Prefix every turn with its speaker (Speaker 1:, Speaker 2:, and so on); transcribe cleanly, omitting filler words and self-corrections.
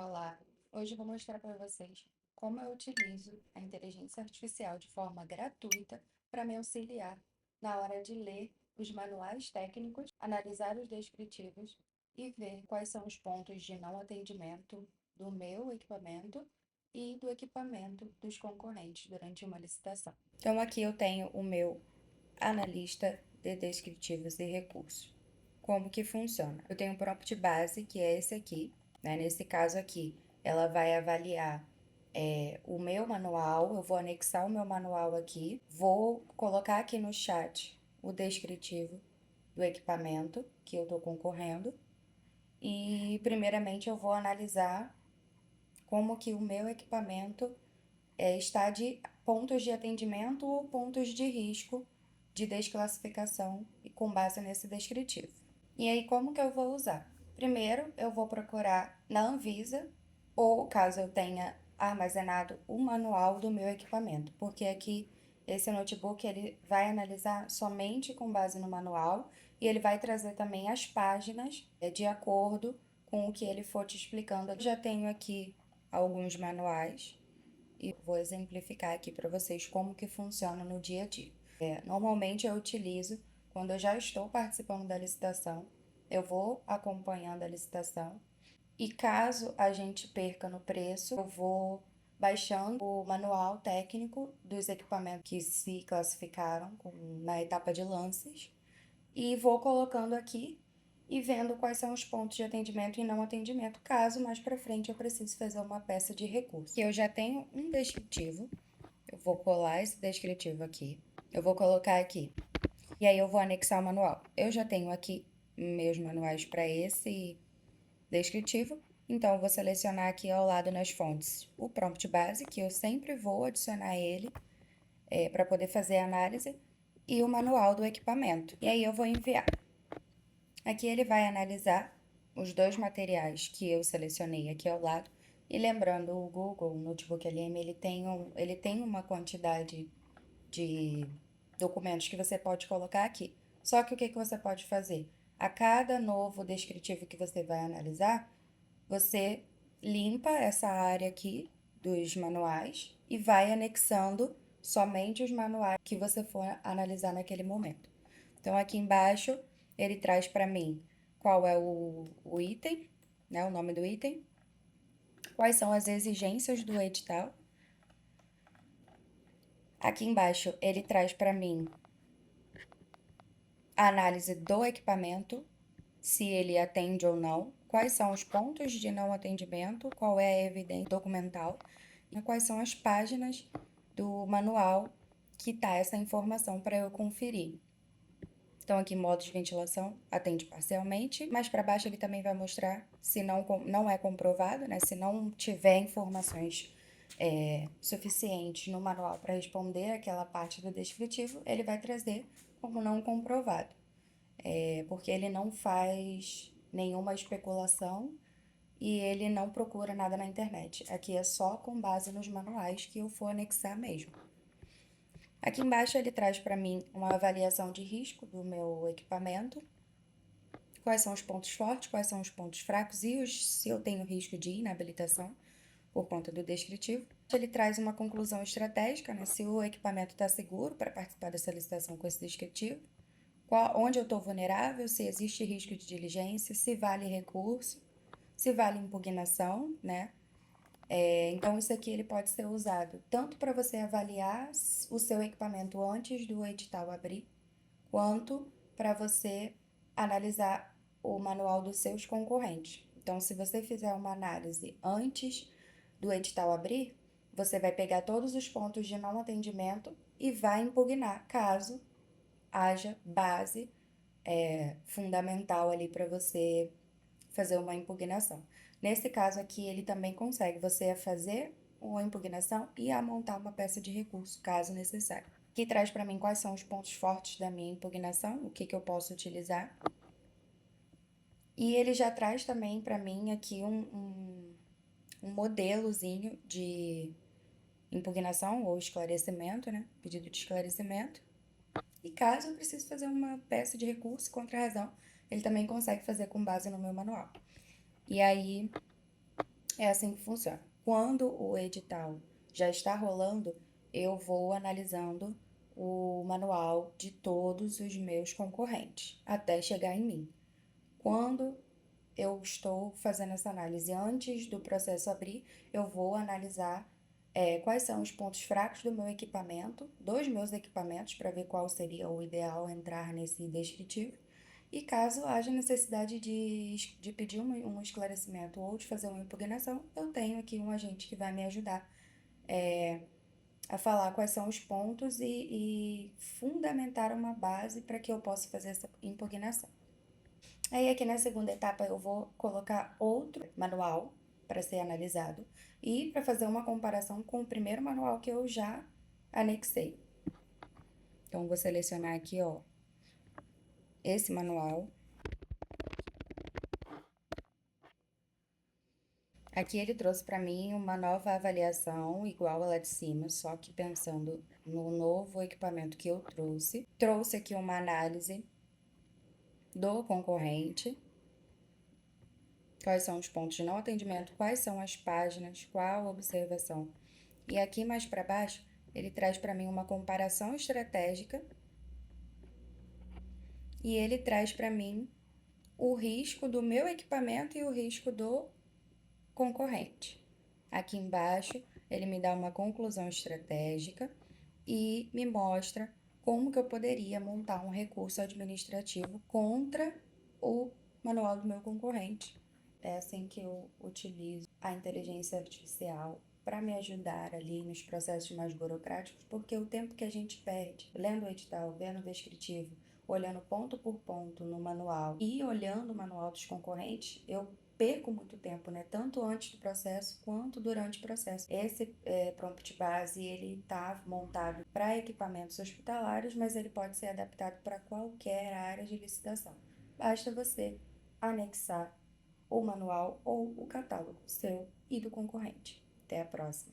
Speaker 1: Olá, hoje eu vou mostrar para vocês como eu utilizo a inteligência artificial de forma gratuita para me auxiliar na hora de ler os manuais técnicos, analisar os descritivos e ver quais são os pontos de não atendimento do meu equipamento e do equipamento dos concorrentes durante uma licitação. Então, aqui eu tenho o meu analista de descritivos e recursos. Como que funciona? Eu tenho um prompt base, que é esse aqui, né? Nesse caso aqui, ela vai avaliar o meu manual, eu vou anexar o meu manual aqui, vou colocar aqui no chat o descritivo do equipamento que eu estou concorrendo e, primeiramente, eu vou analisar como que o meu equipamento está de pontos de atendimento ou pontos de risco de desclassificação e com base nesse descritivo. E aí, como que eu vou usar? Primeiro, eu vou procurar na Anvisa, ou caso eu tenha armazenado o manual do meu equipamento, porque aqui esse notebook ele vai analisar somente com base no manual e ele vai trazer também as páginas de acordo com o que ele for te explicando. Eu já tenho aqui alguns manuais e vou exemplificar aqui para vocês como que funciona no dia a dia. Normalmente eu utilizo quando eu já estou participando da licitação, eu vou acompanhando a licitação e caso a gente perca no preço, eu vou baixando o manual técnico dos equipamentos que se classificaram na etapa de lances e vou colocando aqui e vendo quais são os pontos de atendimento e não atendimento, caso mais para frente eu precise fazer uma peça de recurso. Eu já tenho um descritivo, eu vou colar esse descritivo aqui, eu vou colocar aqui, e aí eu vou anexar o manual. Eu já tenho aqui meus manuais para esse descritivo, então eu vou selecionar aqui ao lado nas fontes o prompt base, que eu sempre vou adicionar ele para poder fazer a análise, e o manual do equipamento. E aí eu vou enviar. Aqui ele vai analisar os dois materiais que eu selecionei aqui ao lado. E lembrando, o Google, o Notebook LM, ele tem uma quantidade de documentos que você pode colocar aqui. Só que o que você pode fazer? A cada novo descritivo que você vai analisar, você limpa essa área aqui dos manuais e vai anexando somente os manuais que você for analisar naquele momento. Então, aqui embaixo, ele traz para mim qual é o item, né, o nome do item, quais são as exigências do edital. Aqui embaixo, ele traz para mim a análise do equipamento, se ele atende ou não, quais são os pontos de não atendimento, qual é a evidência documental e quais são as páginas do manual que tá essa informação para eu conferir. Então, aqui, modo de ventilação, atende parcialmente, mas para baixo ele também vai mostrar se não é comprovado, né? Se não tiver informações suficientes no manual para responder aquela parte do descritivo, ele vai trazer como não comprovado, porque ele não faz nenhuma especulação e ele não procura nada na internet. Aqui é só com base nos manuais que eu for anexar mesmo. Aqui embaixo ele traz para mim uma avaliação de risco do meu equipamento, quais são os pontos fortes, quais são os pontos fracos e se eu tenho risco de inabilitação por conta do descritivo. Ele traz uma conclusão estratégica, né? Se o equipamento está seguro para participar dessa licitação com esse descritivo, onde eu estou vulnerável, se existe risco de diligência, se vale recurso, se vale impugnação, né? Então, isso aqui ele pode ser usado tanto para você avaliar o seu equipamento antes do edital abrir, quanto para você analisar o manual dos seus concorrentes. Então, se você fizer uma análise antes do edital abrir, você vai pegar todos os pontos de não atendimento e vai impugnar, caso haja base fundamental ali para você fazer uma impugnação. Nesse caso aqui, ele também consegue você a fazer uma impugnação e a montar uma peça de recurso, caso necessário. Aqui traz para mim quais são os pontos fortes da minha impugnação, o que eu posso utilizar. E ele já traz também para mim aqui um modelozinho de impugnação ou esclarecimento, né? Pedido de esclarecimento. E caso eu precise fazer uma peça de recurso contra a razão, ele também consegue fazer com base no meu manual. E aí, É assim que funciona. Quando o edital já está rolando, eu vou analisando o manual de todos os meus concorrentes até chegar em mim. Quando eu estou fazendo essa análise antes do processo abrir, eu vou analisar quais são os pontos fracos do meu equipamento, dos meus equipamentos, para ver qual seria o ideal entrar nesse descritivo. E caso haja necessidade de pedir um esclarecimento ou de fazer uma impugnação, eu tenho aqui um agente que vai me ajudar a falar quais são os pontos e fundamentar uma base para que eu possa fazer essa impugnação. Aí aqui na segunda etapa eu vou colocar outro manual para ser analisado e para fazer uma comparação com o primeiro manual que eu já anexei. Então vou selecionar aqui, ó, esse manual. Aqui ele trouxe para mim uma nova avaliação igual a lá de cima, só que pensando no novo equipamento que eu trouxe. Trouxe aqui uma análise do concorrente, quais são os pontos de não atendimento, quais são as páginas, qual a observação. E aqui mais para baixo, ele traz para mim uma comparação estratégica e ele traz para mim o risco do meu equipamento e o risco do concorrente. Aqui embaixo, ele me dá uma conclusão estratégica e me mostra como que eu poderia montar um recurso administrativo contra o manual do meu concorrente. É assim que eu utilizo a inteligência artificial para me ajudar ali nos processos mais burocráticos, porque o tempo que a gente perde lendo o edital, vendo o descritivo, olhando ponto por ponto no manual e olhando o manual dos concorrentes, eu perco muito tempo, né? Tanto antes do processo quanto durante o processo. Esse prompt base, ele está montado para equipamentos hospitalares, mas ele pode ser adaptado para qualquer área de licitação. Basta você anexar o manual ou o catálogo seu e do concorrente. Até a próxima!